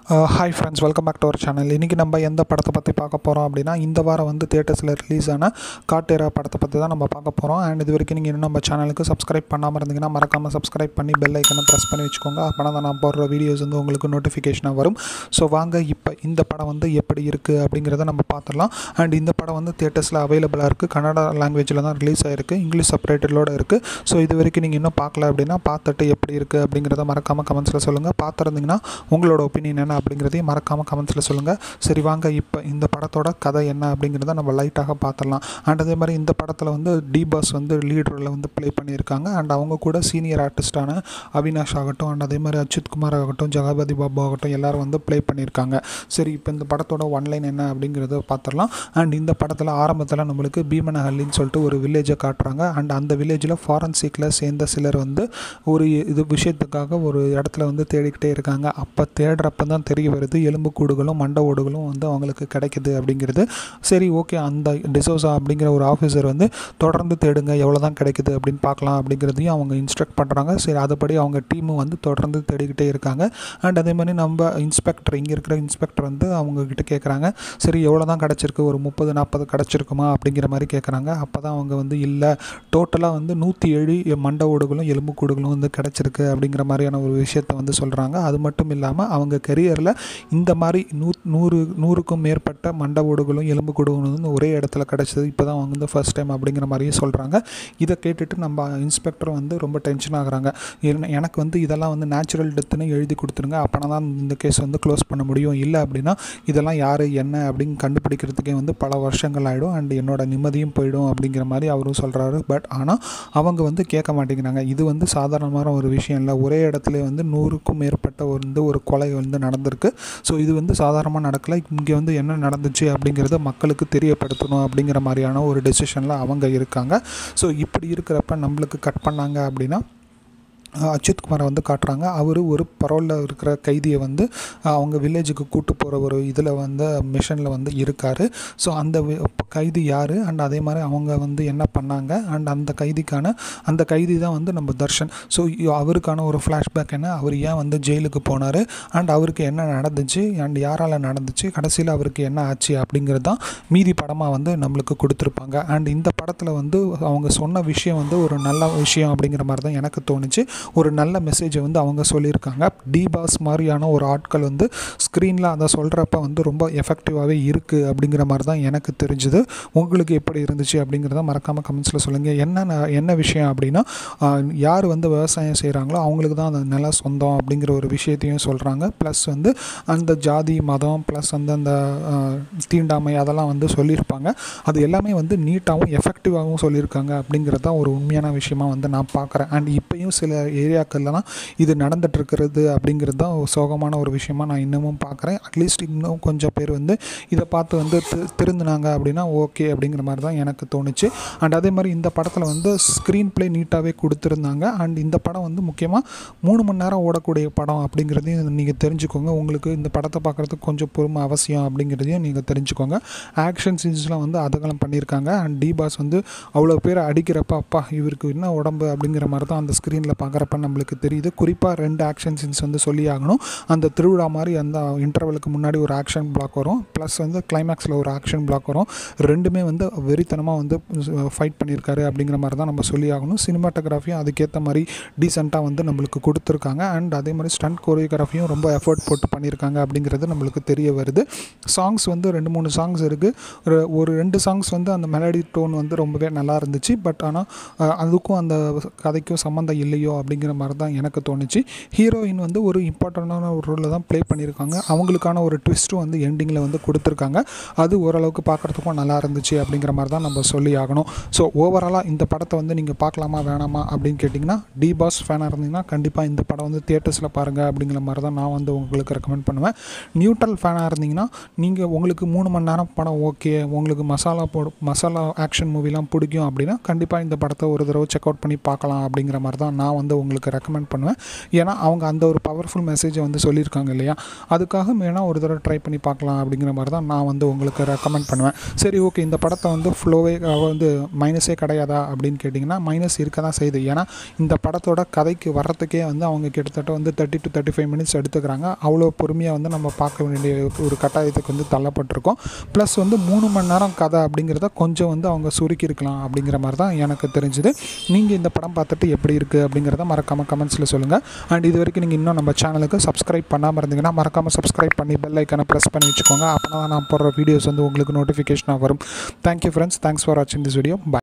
Hi friends, welcome back to our channel. இன்றைக்கி நம்ம எந்த படத்தை பற்றி பார்க்க போகிறோம் அப்படின்னா, இந்த வாரம் வந்து தியேட்டர்ஸில் ரிலீஸ் ஆன காட்டேரா படத்தை பற்றி தான் நம்ம பார்க்க போகிறோம். அண்ட் இது வரைக்கும் நீங்கள் இன்னும் நம்ம சேனலுக்கு சப்ஸ்கிரைப் பண்ணாமல் இருந்தீங்கன்னா மறக்காமல் சப்ஸ்கிரைப் பண்ணி பெல் ஐக்கனை ப்ரெஸ் பண்ணி வச்சுக்கோங்க. அப்போ தான் நான் போடுற வீடியோஸ் வந்து உங்களுக்கு நோட்டிஃபிகேஷனாக வரும். ஸோ வாங்க இப்போ இந்த படம் வந்து எப்படி இருக்குது அப்படிங்கிறத நம்ம பார்த்துடலாம். அண்ட் இந்த படம் வந்து தியேட்டர்ஸில் அவைலபிளாக இருக்குது. கன்னடா லாங்குவேஜில் தான் ரிலீஸ் ஆகிருக்கு, இங்கிலீஷ் சப்டைட்டிலோடு இருக்குது. ஸோ இது வரைக்கும் நீங்கள் இன்னும் பார்க்கல அப்படின்னா பார்த்துட்டு எப்படி இருக்குது அப்படிங்கிறத மறக்காமல் கமெண்ட்ஸில் சொல்லுங்கள். பார்த்துருந்தீங்கன்னா உங்களோட ஒப்பீனியன் என்ன அப்படிங்கிறதையும் மறக்காமல் கமெண்ட்ஸில் சொல்லுங்கள். சரி வாங்க இப்போ இந்த படத்தோட கதை என்ன அப்படிங்கிறத நம்ம லைட்டாக பார்த்துடலாம். அண்ட் அதே மாதிரி இந்த படத்தில் வந்து டி பாஸ் வந்து லீட் ரோலில் வந்து ப்ளே பண்ணியிருக்காங்க. அண்ட் அவங்க கூட சீனியர் ஆர்டிஸ்டான அவினாஷ் ஆகட்டும், அண்ட் அதே மாதிரி அச்சுத் குமார் ஆகட்டும், ஜெகபதி பாபு ஆகட்டும், எல்லோரும் வந்து ப்ளே பண்ணியிருக்காங்க. சரி, இப்போ இந்த படத்தோட ஒன்லைன் என்ன அப்படிங்கிறத பார்த்துடலாம். அண்ட் இந்த படத்தில் ஆரம்பத்தில் நம்மளுக்கு பீமனஹள்ளின்னு சொல்லிட்டு ஒரு வில்லேஜை காட்டுறாங்க. அண்ட் அந்த வில்லேஜில் ஃபாரன்சிக்கில் சேர்ந்த சிலர் வந்து ஒரு இது விஷயத்துக்காக ஒரு இடத்துல வந்து தேடிக்கிட்டே இருக்காங்க. அப்போ தேடுறப்ப தான் தெரிய வருது எலும்புக்கூடுகளும் மண்டை ஓடுகளும் வந்து அவங்களுக்கு கிடைக்குது அப்படிங்கிறது. சரி, ஓகே, அந்த டிசோசா அப்படிங்கிற ஒரு ஆஃபீஸர் வந்து தொடர்ந்து தேடுங்க, எவ்வளோ தான் கிடைக்குது அப்படின்னு பார்க்கலாம் அப்படிங்கிறதையும் அவங்க இன்ஸ்ட்ரக்ட் பண்ணுறாங்க. சரி, அதுபடி அவங்க டீமும் வந்து தொடர்ந்து தேடிக்கிட்டே இருக்காங்க. அண்ட் அதே மாதிரி நம்ம இன்ஸ்பெக்டர், இங்கே இருக்கிற இன்ஸ்பெக்டர் வந்து அவங்கக்கிட்ட கேட்குறாங்க, சரி எவ்வளோ தான் கிடச்சிருக்கு, ஒரு 30-40 கிடச்சிருக்குமா அப்படிங்கிற மாதிரி கேட்குறாங்க. அப்போ தான் அவங்க வந்து இல்லை, டோட்டலாக வந்து 107 மண்டை ஓடுகளும் எலும்புக்கூடுகளும் வந்து கிடச்சிருக்கு அப்படிங்கிற மாதிரியான ஒரு விஷயத்தை வந்து சொல்கிறாங்க. அது மட்டும் இல்லாமல் அவங்க கெரியரில் இந்த மாதிரி 100க்கும் மேற்பட்ட மண்டை ஓடுகளும் எலும்புக்கூடுகளும் வந்து ஒரே இடத்துல கிடச்சது இப்போ தான் அவங்க வந்து ஃபர்ஸ்ட் டைம் அப்படிங்கிற மாதிரியே சொல்கிறாங்க. இதை கேட்டுட்டு நம்ம இன்ஸ்பெக்டர் வந்து ரொம்ப டென்ஷன் ஆகுறாங்க. எனக்கு வந்து இதெல்லாம் வந்து நேச்சுரல் டெத்துன்னு எழுதி கொடுத்துருங்க, அப்போனா தான் இந்த கேஸ் வந்து க்ளோஸ் பண்ண முடியும். இல்லை அப்படின்னா இதெல்லாம் யார் என்ன அப்படின்னு கண்டுபிடிக்கிறதுக்கே வந்து பல வருஷங்கள் ஆகிடும், அண்ட் என்னோட நிம்மதியும் போயிடும் அப்படிங்கிற மாதிரி அவரும் சொல்கிறாரு. பட் ஆனால் அவங்க வந்து கேட்க மாட்டேங்கிறாங்க. இது வந்து சாதாரணமான ஒரு விஷயம் இல்லை, ஒரே இடத்துல வந்து 100க்கும் மேற்பட்ட ஒரு கொலை வந்து நடந்திருக்கு. ஸோ இது வந்து சாதாரணமாக நடக்கலை, இங்கே வந்து என்ன நடந்துச்சு அப்படிங்கிறத மக்களுக்கு தெரியப்படுத்தணும் அப்படிங்கிற மாதிரியான ஒரு டெசிஷனில் அவங்க இருக்காங்க. ஸோ இப்படி இருக்கிறப்ப நம்மளுக்கு கட் பண்ணாங்க அப்படின்னா அச்சுத் குமாரை வந்து காட்டுறாங்க. அவர் ஒரு பரோலில் இருக்கிற கைதியை வந்து அவங்க வில்லேஜுக்கு கூட்டு போகிற ஒரு இதில் வந்து மிஷனில் வந்து இருக்கார். ஸோ அந்த கைதி யார், அண்ட் அதே மாதிரி அவங்க வந்து என்ன பண்ணாங்க, அண்ட் அந்த கைதி தான் வந்து நம்ம தர்ஷன். ஸோ அவருக்கான ஒரு ஃப்ளாஷ்பேக் என்ன, அவர் ஏன் வந்து ஜெயிலுக்கு போனார், அண்ட் அவருக்கு என்ன நடந்துச்சு, அண்ட் யாரால் நடந்துச்சு, கடைசியில் அவருக்கு என்ன ஆச்சு அப்படிங்கிறது தான் மீதி படமாக வந்து நம்மளுக்கு கொடுத்துருப்பாங்க. அண்ட் இந்த படத்தில் வந்து அவங்க சொன்ன விஷயம் வந்து ஒரு நல்ல விஷயம் அப்படிங்கிற மாதிரி தான் எனக்கு தோணுச்சு. ஒரு நல்ல மெசேஜை வந்து அவங்க சொல்லியிருக்காங்க. டி பாஸ் மாதிரியான ஒரு ஆட்கள் வந்து ஸ்க்ரீனில் அதை சொல்கிறப்ப வந்து ரொம்ப எஃபெக்டிவாகவே இருக்குது அப்படிங்கிற மாதிரி தான் எனக்கு தெரிஞ்சுது. உங்களுக்கு எப்படி இருந்துச்சு அப்படிங்கிறத மறக்காமல் கமெண்ட்ஸில் சொல்லுங்கள். என்ன விஷயம் அப்படின்னா, யார் வந்து விவசாயம் செய்கிறாங்களோ அவங்களுக்கு தான் அந்த நிலம் சொந்தம் அப்படிங்கிற ஒரு விஷயத்தையும் சொல்கிறாங்க. ப்ளஸ் வந்து அந்த ஜாதி மதம் ப்ளஸ் வந்து அந்த தீண்டாமை அதெல்லாம் வந்து சொல்லியிருப்பாங்க. அது எல்லாமே வந்து நீட்டாகவும் எஃபெக்டிவாகவும் சொல்லியிருக்காங்க அப்படிங்கிறது தான் ஒரு உண்மையான விஷயமாக வந்து நான் பார்க்குறேன். அண்ட் இப்போயும் சில ஏரியாக்கள்லாம் இது நடந்துகிட்ருக்கிறது அப்படிங்கிறது தான் சோகமான ஒரு விஷயமாக நான் இன்னமும் பார்க்குறேன். அட்லீஸ்ட் இன்னும் கொஞ்சம் பேர் வந்து இதை பார்த்து வந்து திருந்தினாங்க அப்படின்னா ஓகே அப்படிங்கிற மாதிரி தான் எனக்கு தோணுச்சு. அண்ட் அதே மாதிரி இந்த படத்தில் வந்து ஸ்க்ரீன் ப்ளே நீட்டாகவே கொடுத்துருந்தாங்க. அண்ட் இந்த படம் வந்து முக்கியமாக 3 மணி நேரம் ஓடக்கூடிய படம் அப்படிங்கிறதையும் நீங்கள் தெரிஞ்சுக்கோங்க. உங்களுக்கு இந்த படத்தை பார்க்குறதுக்கு கொஞ்சம் பொறுமை அவசியம் அப்படிங்கிறதையும் நீங்கள் தெரிஞ்சுக்கோங்க. ஆக்ஷன் சீன்ஸ்லாம் வந்து அதெல்லாம் பண்ணியிருக்காங்க. அண்ட் டி பாஸ் வந்து அவ்வளோ பேர் அடிக்கிறப்ப அப்பா இவருக்கு என்ன உடம்பு அப்படிங்கிற மாதிரி தான் அந்த ஸ்க்ரீனில் பார்க்குறப்ப நம்மளுக்கு தெரியுது. குறிப்பாக 2 ஆக்ஷன் சீன்ஸ் வந்து சொல்லி ஆகணும். அந்த திருவிழா மாதிரி அந்த இன்டர்வலுக்கு முன்னாடி ஒரு ஆக்ஷன் பிளாக் வரும், ப்ளஸ் வந்து கிளைமேக்ஸில் ஒரு ஆக்ஷன் பிளாக் வரும். ரெண்டுமே வந்து வெறித்தனமாக வந்து ஃபைட் பண்ணியிருக்காரு அப்படிங்கிற மாதிரி தான் நம்ம சொல்லி ஆகணும். சினிமாட்டோகிராஃபியும் அதுக்கேற்ற மாதிரி டீசெண்டாக வந்து நம்மளுக்கு கொடுத்துருக்காங்க. அண்ட் அதே மாதிரி ஸ்டண்ட் கோரியோகிராஃபியும் ரொம்ப எஃபர்ட் போட்டு பண்ணியிருக்காங்க அப்படிங்கிறது நம்மளுக்கு தெரிய வருது. சாங்ஸ் வந்து 2-3 சாங்ஸ் இருக்குது. ஒரு 2 சாங்ஸ் வந்து அந்த மெலடி டோன் வந்து ரொம்பவே நல்லா இருந்துச்சு. பட் ஆனால் அதுக்கும் அந்த கதைக்கும் சம்மந்தம் இல்லையோ அப்படிங்கிற மாதிரி தான் எனக்கு தோணுச்சு. ஹீரோயின் வந்து ஒரு இம்பார்ட்டண்டான ஒரு ரோலில் தான் ப்ளே பண்ணியிருக்காங்க. அவங்களுக்கான ஒரு ட்விஸ்ட்டும் வந்து எண்டிங்கில் வந்து கொடுத்துருக்காங்க. அது ஓரளவுக்கு பார்க்குறதுக்கும் நல்லா இருந்துச்சு அப்படிங்கிற மாதிரி தான் நம்ம சொல்லி ஆகணும். ஸோ ஓவராலாக இந்த படத்தை வந்து நீங்கள் பார்க்கலாமா வேணாமா அப்படின்னு கேட்டிங்கன்னா, டி பாஸ் ஃபேனாக இருந்தீங்கன்னா கண்டிப்பாக இந்த படம் வந்து தியேட்டர்ஸில் பாருங்கள் அப்படிங்கிற மாதிரி தான் நான் வந்து உங்களுக்கு ரெக்கமெண்ட் பண்ணுவேன். நியூட்ரல் ஃபேனாக இருந்தீங்கன்னா உங்களுக்கு 3 மணி நேரம் படம் ஓகே, உங்களுக்கு மசாலா ஆக்ஷன் மூவிலாம் பிடிக்கும் அப்படின்னா கண்டிப்பாக இந்த படத்தை ஒரு தடவை செக் அவுட் பண்ணி பார்க்கலாம் அப்படிங்கிற மாதிரி தான் நான் வந்து உங்களுக்கு ரெக்கமெண்ட் பண்ணுவேன். ஏன்னா அவங்க அந்த ஒரு பவர்ஃபுல் மெசேஜை வந்து சொல்லியிருக்காங்க இல்லையா, அதுக்காக வேணால் ஒரு தடவை ட்ரை பண்ணி பார்க்கலாம் அப்படிங்கிற மாதிரி தான் நான் வந்து உங்களுக்கு ரெக்கமெண்ட் பண்ணுவேன். சரி ஓகே, இந்த படத்தை வந்து ஃப்ளோவே வந்து மைனஸே கிடையாதா அப்படின்னு கேட்டிங்கன்னா மைனஸ் இருக்க தான் செய்யுது. ஏன்னா இந்த படத்தோட கதைக்கு வர்றதுக்கே வந்து அவங்க கிட்டத்தட்ட வந்து 30 to 35 மினிட்ஸ் எடுத்துக்கிறாங்க. அவ்வளோ பொறுமையாக வந்து நம்ம பார்க்க வேண்டிய ஒரு கட்டாயத்துக்கு வந்து தள்ளப்பட்டிருக்கோம். ப்ளஸ் வந்து 3 மணி நேரம் கதை அப்படிங்கிறத கொஞ்சம் வந்து அவங்க சுருக்கியிருக்கலாம் அப்படிங்கிற மாதிரி தான் எனக்கு தெரிஞ்சுது. நீங்கள் இந்த படம் பார்த்துட்டு எப்படி இருக்குது அப்படிங்கிறத மறக்காமல் கமெண்ட்ஸில் சொல்லுங்கள். அண்ட் இது வரைக்கும் நீங்கள் இன்னும் நம்ம சேனலுக்கு சப்ஸ்கிரைப் பண்ணாமல் இருந்தீங்கன்னா மறக்காமல் சப்ஸ்கிரைப் பண்ணி பெல் ஐக்கானை ப்ரெஸ் பண்ணி வச்சுக்கோங்க. அப்போ தான் நான் போடுற வீடியோஸ் வந்து உங்களுக்கு நோட்டிஃபிகேஷனாக வரும். தேங்க்யூ ஃப்ரெண்ட்ஸ், தேங்க்ஸ் ஃபார் வாட்சிங் திஸ் வீடியோ. பை.